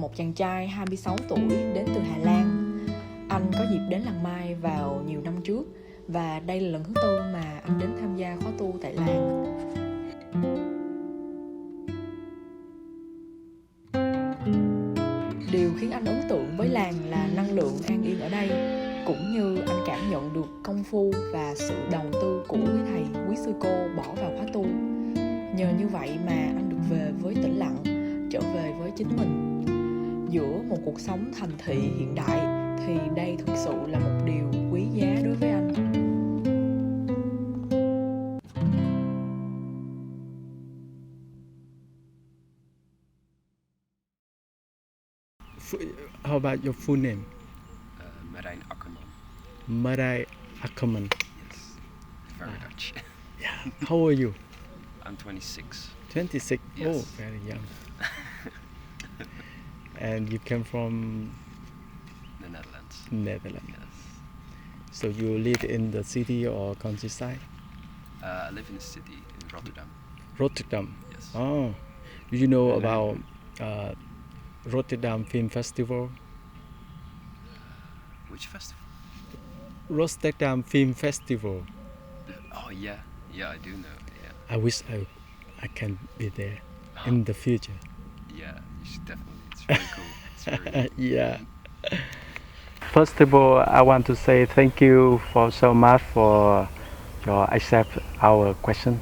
một chàng trai 26 tuổi đến từ Hà Lan. Anh có dịp đến làng Mai vào nhiều năm trước và đây là lần thứ 4 mà anh đến tham gia khóa tu tại làng. Điều khiến anh ấn tượng với làng là năng lượng an yên ở đây, cũng như anh cảm nhận được công phu và sự đầu tư của quý thầy, quý sư cô bỏ vào khóa tu. Nhờ như vậy mà anh được về với tĩnh lặng, trở về với chính mình. Giữa một cuộc sống thành thị hiện đại thì đây thực sự là một điều quý giá đối với anh. How about your full name? Marai Ackerman. Yes, very Dutch. Yeah. How are you? I'm 26. 26. Yes. Oh, very young. And you came from The Netherlands. Netherlands. Yes. So you live in the city or countryside? I live in the city in Rotterdam. Rotterdam. Yes. Oh, do you know And about Rotterdam Film Festival? Which festival? Rotterdam Film Festival. Oh yeah, I do know. Yeah. I wish I can be there in the future. Yeah, you should definitely. It's really cool. It's very cool. Yeah. First of all, I want to say thank you for so much for your accept our question.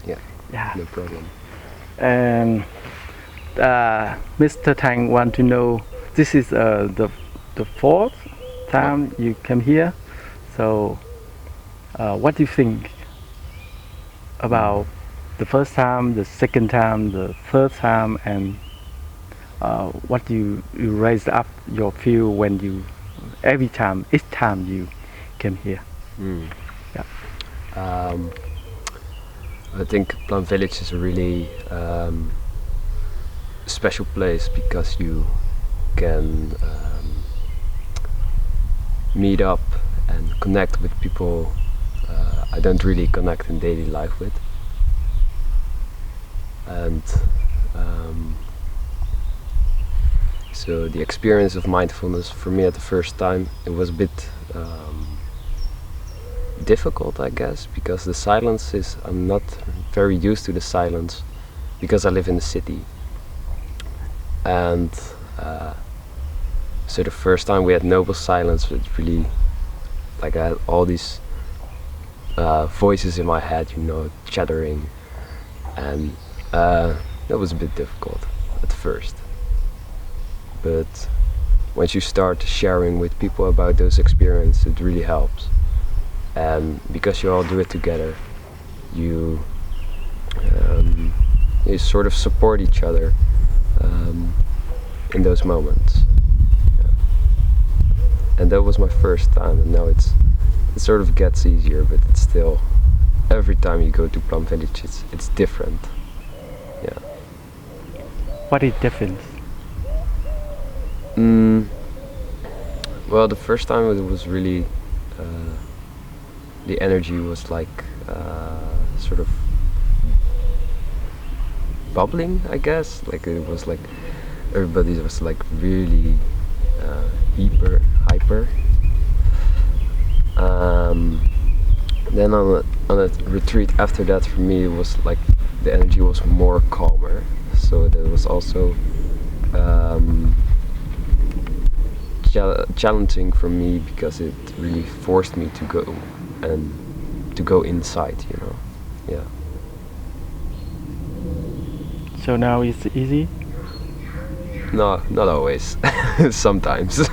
Yeah. Yeah. No problem. And Mr. Tang want to know, this is the fourth time you came here. So what do you think about the first time, the second time, the third time, and what you raised up your feel when you each time you came here? Yeah. I think Plum Village is a really special place because you can meet up and connect with people I don't really connect in daily life with. And so the experience of mindfulness for me at the first time, it was a bit difficult, I guess, because the silence is, I'm not very used to the silence because I live in the city. And so the first time we had noble silence, it really, like I had all these voices in my head, chattering, and that was a bit difficult at first. But once you start sharing with people about those experiences, it really helps. And because you all do it together, you sort of support each other in those moments. Yeah. And that was my first time, and now it sort of gets easier, but it's still, every time you go to Plum Village, it's different. Yeah. What is different? Well, the first time it was really the energy was like sort of bubbling, I guess. Like it was like everybody was like really hyper. Then on a retreat after that, for me, it was like the energy was more calmer. So that was also challenging for me because it really forced me to go inside, Yeah. So now it's easy? No, not always. Sometimes,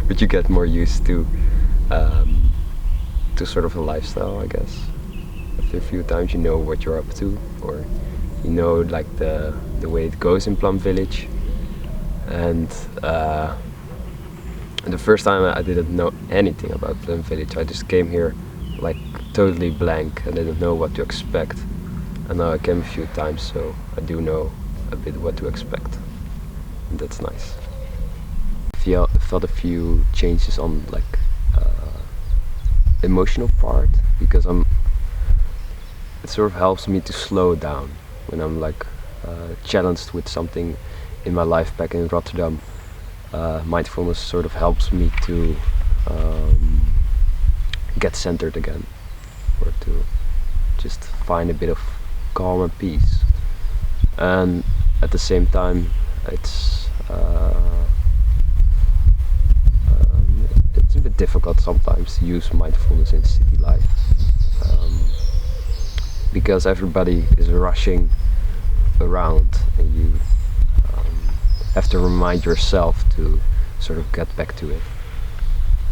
but you get more used to sort of a lifestyle, I guess. After a few times, you know what you're up to, or like the way it goes in Plum Village. And the first time I didn't know anything about Plum Village. I just came here like totally blank. I didn't know what to expect. And now I came a few times, so I do know a bit what to expect. And that's nice. I felt a few changes on like emotional part, because it sort of helps me to slow down when I'm like challenged with something in my life back in Rotterdam, mindfulness sort of helps me to get centered again, or to just find a bit of calm and peace. And at the same time, it's a bit difficult sometimes to use mindfulness in city life, because everybody is rushing around, and you have to remind yourself to sort of get back to it.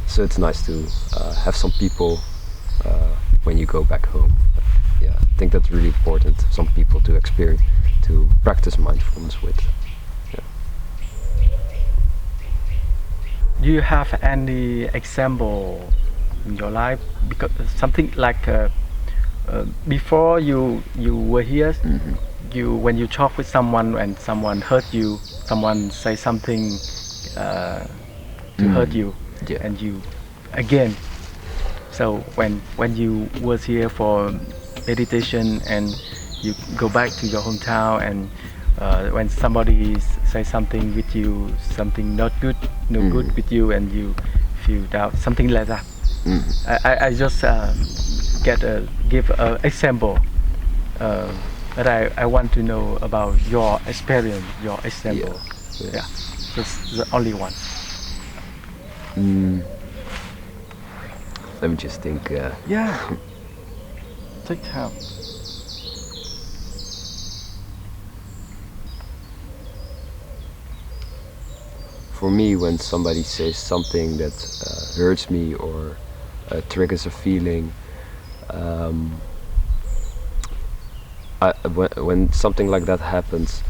So it's nice to have some people when you go back home. Yeah, I think that's really important. Some people to experience, to practice mindfulness with. Yeah. Do you have any example in your life? Because something like before you were here, when you talk with someone and someone hurt you, someone say something to hurt you, Yeah. and you again. So when you was here for meditation and you go back to your hometown, and when somebody say something with you, something not good, no good with you, and you feel doubt, something like that. I just give an example, but I want to know about your experience, your example. Yeah, just the only one. Let me just think. Yeah. Take time. For me, when somebody says something that hurts me or triggers a feeling, when something like that happens,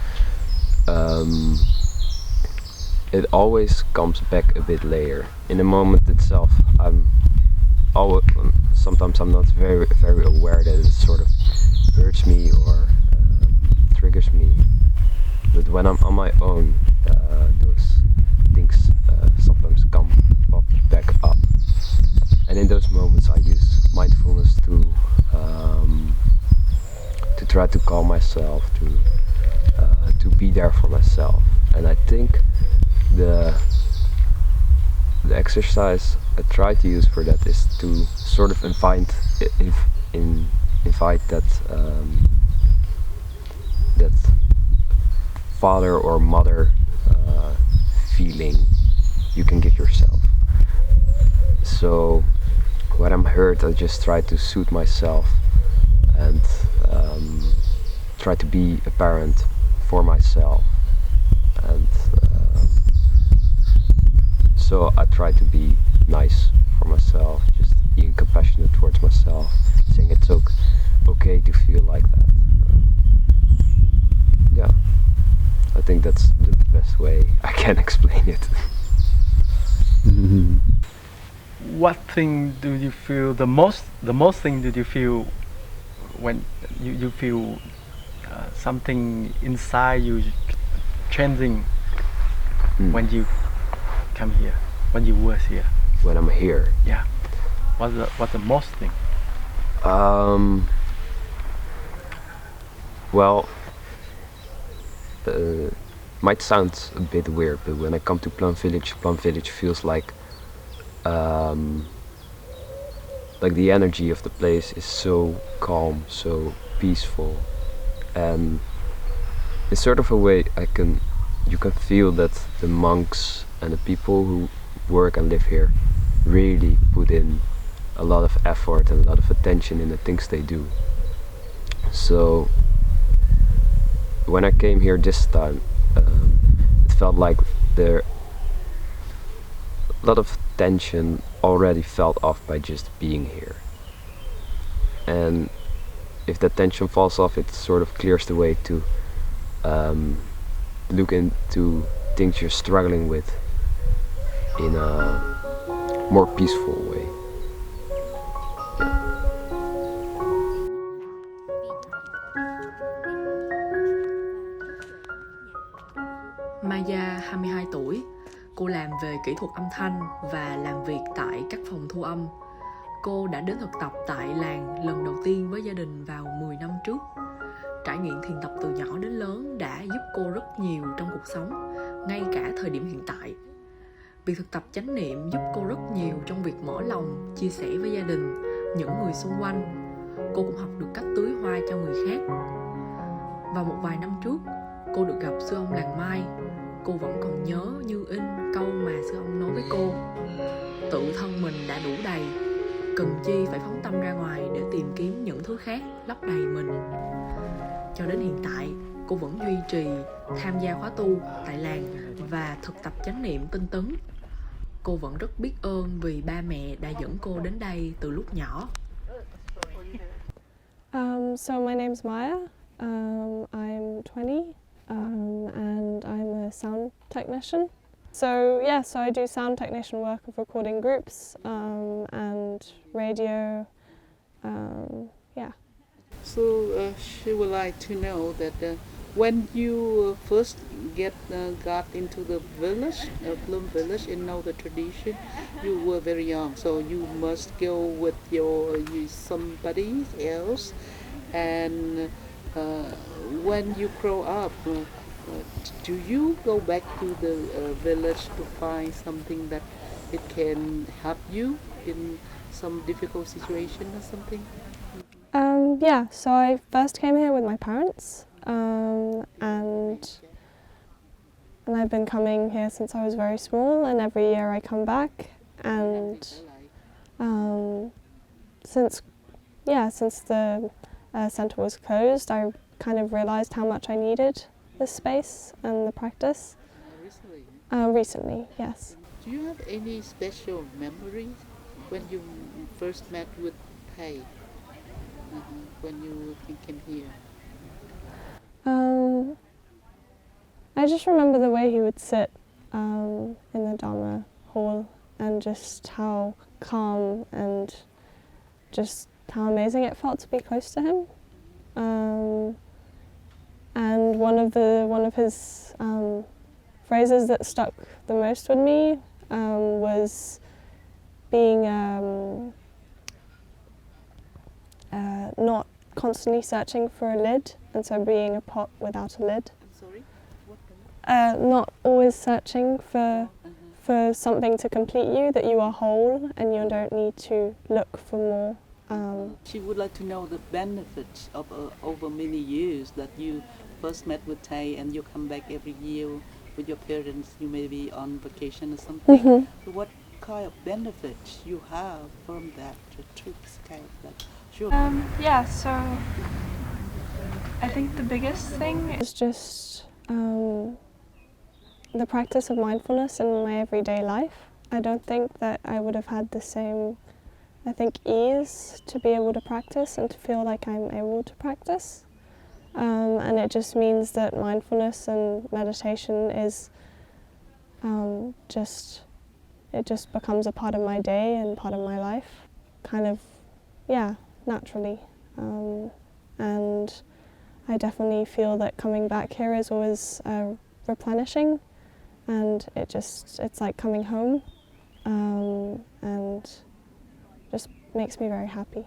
it always comes back a bit later. In the moment itself, sometimes I'm not very aware that it sort of hurts me or triggers me. But when I'm on my own, those things sometimes pop back up. And in those moments, I use mindfulness to try to calm myself, to be there for myself. And I think the exercise I try to use for that is to sort of invite that that father or mother feeling you can give yourself. So when I'm hurt, I just try to soothe myself and try to be a parent for myself. And so I try to be nice for myself, just being compassionate towards myself, saying it's okay to feel like that. Yeah, I think that's the best way I can explain it. What thing do you feel the most thing did you feel when you feel something inside you changing when you come here, when you was here? When I'm here, Yeah. What's the most thing? Well, might sound a bit weird, but when I come to Plum Village feels like the energy of the place is so calm, so peaceful, and in sort of a way you can feel that the monks and the people who work and live here really put in a lot of effort and a lot of attention in the things they do. So when I came here this time, it felt like a lot of tension already felt off by just being here. And if that tension falls off, it sort of clears the way to look into things you're struggling with in a more peaceful way. Maya, 22 tuổi. Cô làm về kỹ thuật âm thanh và làm việc tại các phòng thu âm. Cô đã đến thực tập tại làng lần đầu tiên với gia đình vào 10 năm trước. Trải nghiệm thiền tập từ nhỏ đến lớn đã giúp cô rất nhiều trong cuộc sống, ngay cả thời điểm hiện tại. Việc thực tập chánh niệm giúp cô rất nhiều trong việc mở lòng, chia sẻ với gia đình, những người xung quanh. Cô cũng học được cách tưới hoa cho người khác. Và một vài năm trước, cô được gặp sư ông làng Mai. Cô vẫn còn nhớ như in câu mà sư ông nói với cô: tự thân mình đã đủ đầy, cần chi phải phóng tâm ra ngoài để tìm kiếm những thứ khác lấp đầy mình. Cho đến hiện tại, cô vẫn duy trì tham gia khóa tu tại làng và thực tập chánh niệm tinh tấn. Cô vẫn rất biết ơn vì ba mẹ đã dẫn cô đến đây từ lúc nhỏ. So my name's Maya. I'm 20 and I'm a sound technician. So I do sound technician work of recording groups and radio. So she would like to know that when you first got into the village, Plum Village, and know the tradition, you were very young, so you must go with somebody else. And when you grow up, do you go back to the village to find something that it can help you in some difficult situation or something? So I first came here with my parents, and I've been coming here since I was very small, and every year I come back. And since the centre was closed, I kind of realised how much I needed the space and the practice. Recently, yes. Do you have any special memories when you first met with Thầy? When you came here? I just remember the way he would sit in the Dharma hall, and just how calm and just how amazing it felt to be close to him. And one of his phrases that stuck the most with me was being not constantly searching for a lid, and so being a pot without a lid. I'm sorry? What? Not always searching for something to complete you, that you are whole and you don't need to look for more. She would like to know the benefits of over many years that you first met with Thầy and you come back every year with your parents. You may be on vacation or something. Mm-hmm. So what kind of benefits you have from that trips kind of that? Sure. So I think the biggest thing is just the practice of mindfulness in my everyday life. I don't think that I would have had the same, ease to be able to practice and to feel like I'm able to practice. And it just means that mindfulness and meditation is just becomes a part of my day and part of my life, naturally. And I definitely feel that coming back here is always replenishing, and it's like coming home, and just makes me very happy.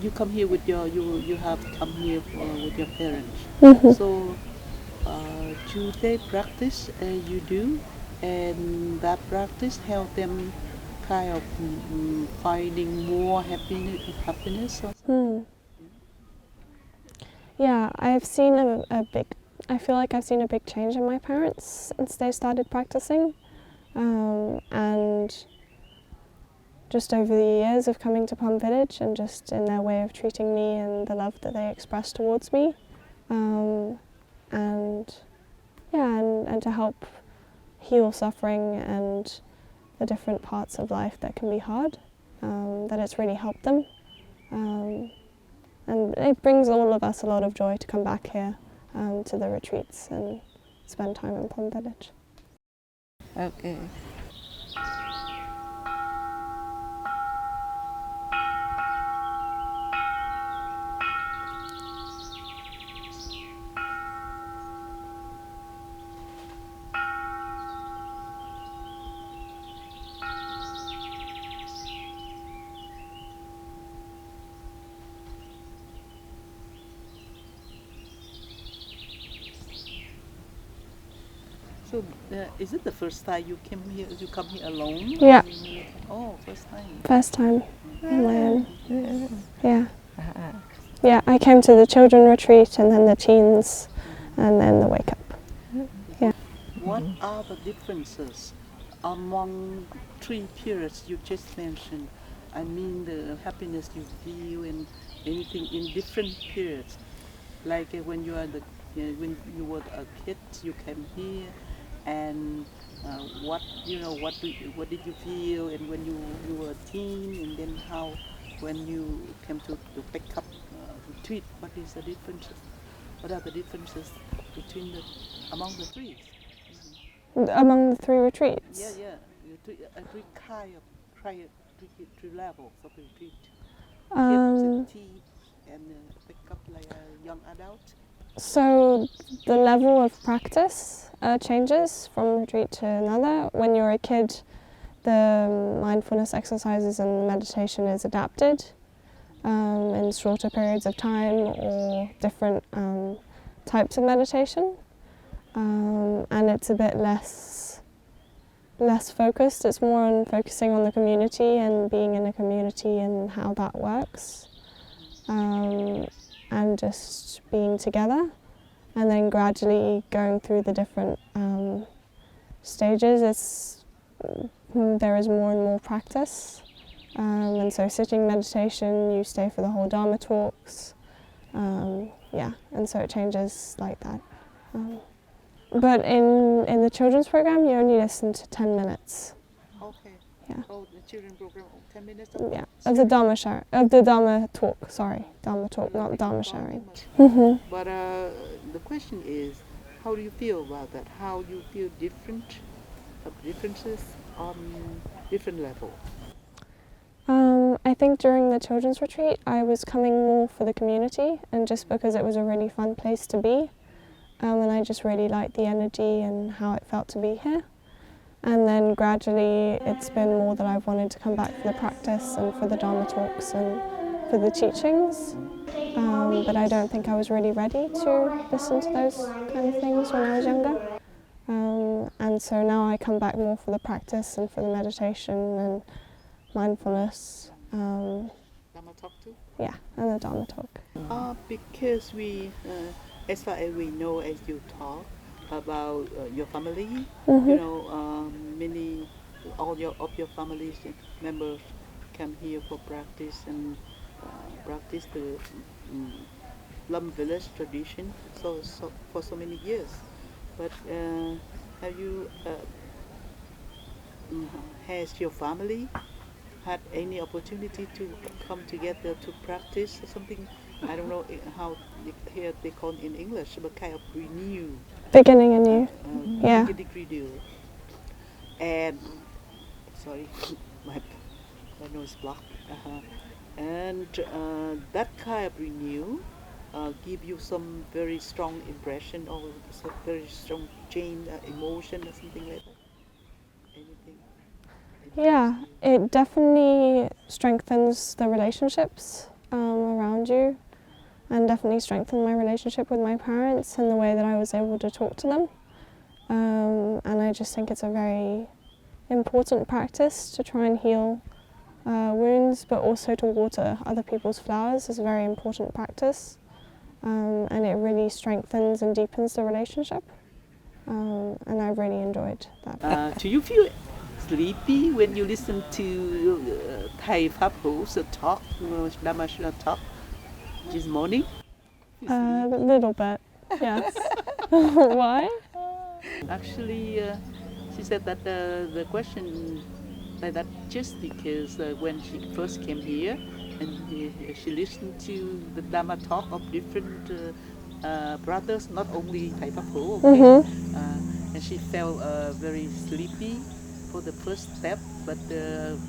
You come here with you have come here with your parents. Mm-hmm. So do they practice you do, and that practice help them kind of finding more happiness or Yeah, I feel like I've seen a big change in my parents since they started practicing, and just over the years of coming to Plum Village, and just in their way of treating me and the love that they express towards me, and to help heal suffering and the different parts of life that can be hard, that it's really helped them. And it brings all of us a lot of joy to come back here to the retreats and spend time in Plum Village. Okay. So, is it the first time you came here? You come here alone? Yeah. Oh, first time. First time on my own. Yeah. À. Yeah, I came to the children retreat and then the teens and then the wake up. What are the differences among three periods you just mentioned? I mean, the happiness you feel and anything in different periods. Like when you are when you were a kid, you came here, and what did you feel? And when you were a teen, and then how when you came to the wake up retreat, what is the differences? What are the differences between among the three? Among the three retreats? Yeah. Three three levels of retreat. Um, Kids, teen, and wake up like a young adult. So the level of practice changes from retreat to another. When you're a kid, the mindfulness exercises and meditation is adapted in shorter periods of time or different types of meditation, and it's a bit less focused. It's more on focusing on the community and being in a community and how that works. And just being together, and then gradually going through the different stages. There is more and more practice, and so sitting meditation, you stay for the whole Dharma talks, and so it changes like that. But in the children's program, you only listen to 10 minutes. Okay. Yeah. Oh, the children program, 10 minutes? Yeah, of the Dharma talk, sorry. Dharma talk, not Dharma sharing. But the question is, how do you feel about that? How do you feel differences on different levels? I think during the children's retreat, I was coming more for the community and just because it was a really fun place to be. And I just really liked the energy and how it felt to be here. And then gradually it's been more that I've wanted to come back for the practice and for the Dharma talks and for the teachings. But I don't think I was really ready to listen to those kind of things when I was younger. And so now I come back more for the practice and for the meditation and mindfulness. Dharma talk too? Yeah, and the Dharma talk. Because we, as far as we know, as you talk about your family, you know, all of your family members come here for practice and practice the Plum Village tradition for so many years. But have you, has your family had any opportunity to come together to practice or something? I don't know how here they call it in English, but kind of renew. Beginning anew. Yeah. Beginning renew. And sorry, my nose blocked. And that kind of renew give you some very strong impression or some very strong change, emotion or something like that. Anything? Yeah, it definitely strengthens the relationships around you, and definitely strengthened my relationship with my parents and the way that I was able to talk to them. And I just think it's a very important practice to try and heal wounds, but also to water other people's flowers is a very important practice. And it really strengthens and deepens the relationship. And I've really enjoyed that. Do you feel sleepy when you listen to Thai Pháp Hữu talk, Dhamma talk this morning? A little bit, yes. Why? Actually, she said that the question like that just because when she first came here and she listened to the Dhamma talk of different brothers, not only Thai Pháp Hữu, okay? And she felt very sleepy for the first step, but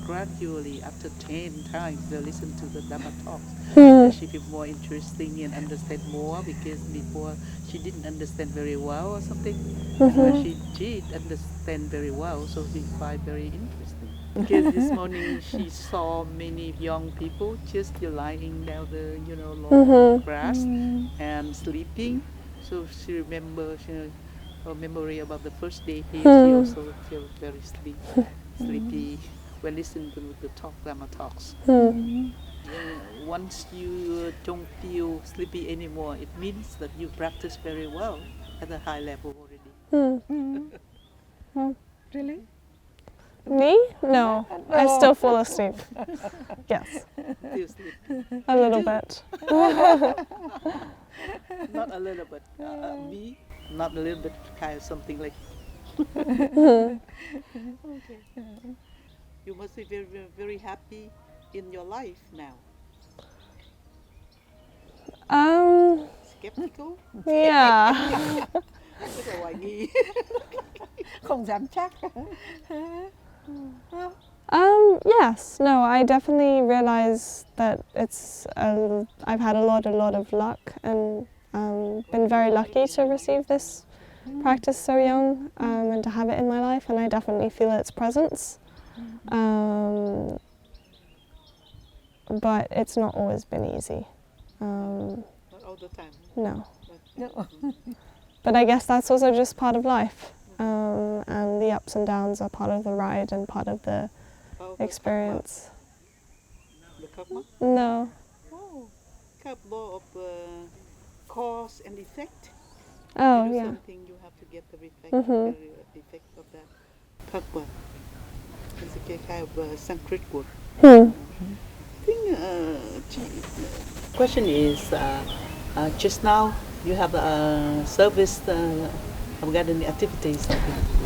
gradually after 10 times they listen to the Dhamma talks, she feel more interesting and understand more, because before she didn't understand very well or something. And when she did understand very well, so she find very interesting. Because this morning she saw many young people just lying down the long grass and sleeping. So she remembers or memory about the first day here. She also feel very sleepy when listening to the Dharma talks. Once you don't feel sleepy anymore, it means that you practice very well at a high level already. Really? Me? No, I still fall asleep. Yes, Still sleepy. a little bit. Not a little bit. Me, not a little bit, kind of something like. Okay. You must be very, very happy in your life now. Skeptical? Yeah. Rất là hoài nghi. Không dám chắc. Yes, no, I definitely realize that I've had a lot of luck and been very lucky to receive this practice so young and to have it in my life, and I definitely feel its presence. But it's not always been easy. Not all the time. No. No. But I guess that's also just part of life. And the ups and downs are part of the ride and part of the experience. The karma? No. Oh, law of cause and effect. Oh, you do yeah. something, you have to get the effect, Mhm. the effect of that. Karma. It's a kind of Sanskrit word. I think question is just now you have a service of gardening activities.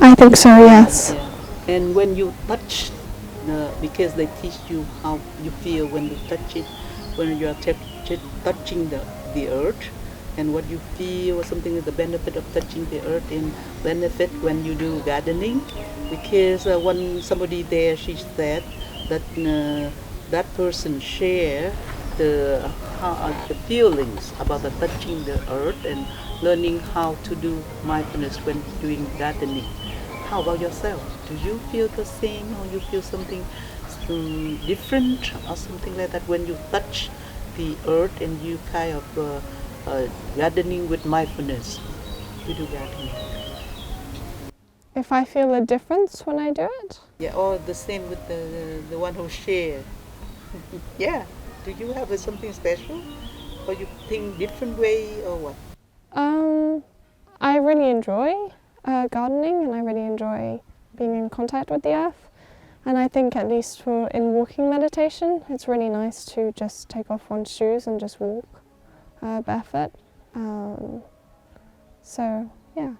I think so, yes. Yeah. And when you touch, because they teach you how you feel when you touch it, when you are touching the earth, and what you feel, or something with the benefit of touching the earth and benefit when you do gardening. Because when somebody there, she said that that person share the feelings about the touching the earth and learning how to do mindfulness when doing gardening. How about yourself? Do you feel the same, or you feel something different, or something like that when you touch the earth and you kind of gardening with mindfulness? You do gardening. If I feel a difference when I do it? Yeah, or the same with the one who share. Yeah. Do you have something special, or you think different way, or what? I really enjoy gardening, and I really enjoy being in contact with the earth. And I think at least in walking meditation, it's really nice to just take off one's shoes and just walk barefoot. So yeah,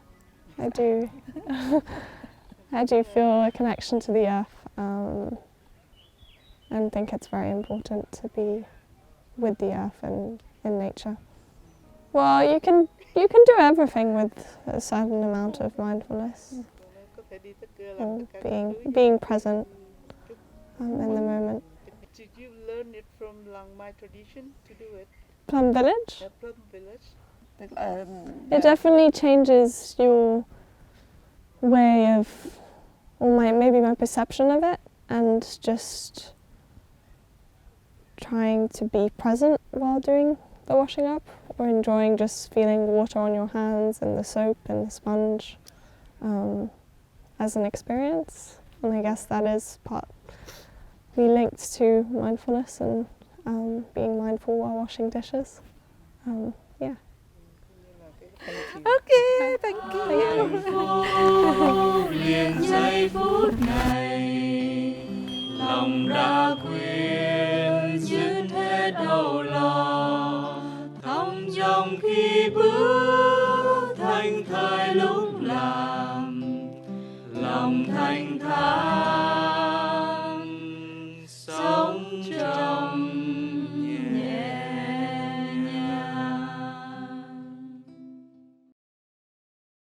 I do. I do feel a connection to the earth, and think it's very important to be with the earth and in nature. Well, you can do everything with a certain amount of mindfulness, being present in the moment. Did you learn it from Lang Mai tradition to do it? Plum Village? Plum Village. It definitely changes your way of, or maybe my perception of it, and just trying to be present while doing the washing up, or enjoying just feeling water on your hands and the soap and the sponge as an experience. And I guess that is partly linked to mindfulness and being mindful while washing dishes. Yeah. Okay, thank you. Liền giây phút này, lòng đã quên dứt hết âu lo, thong dong khi bước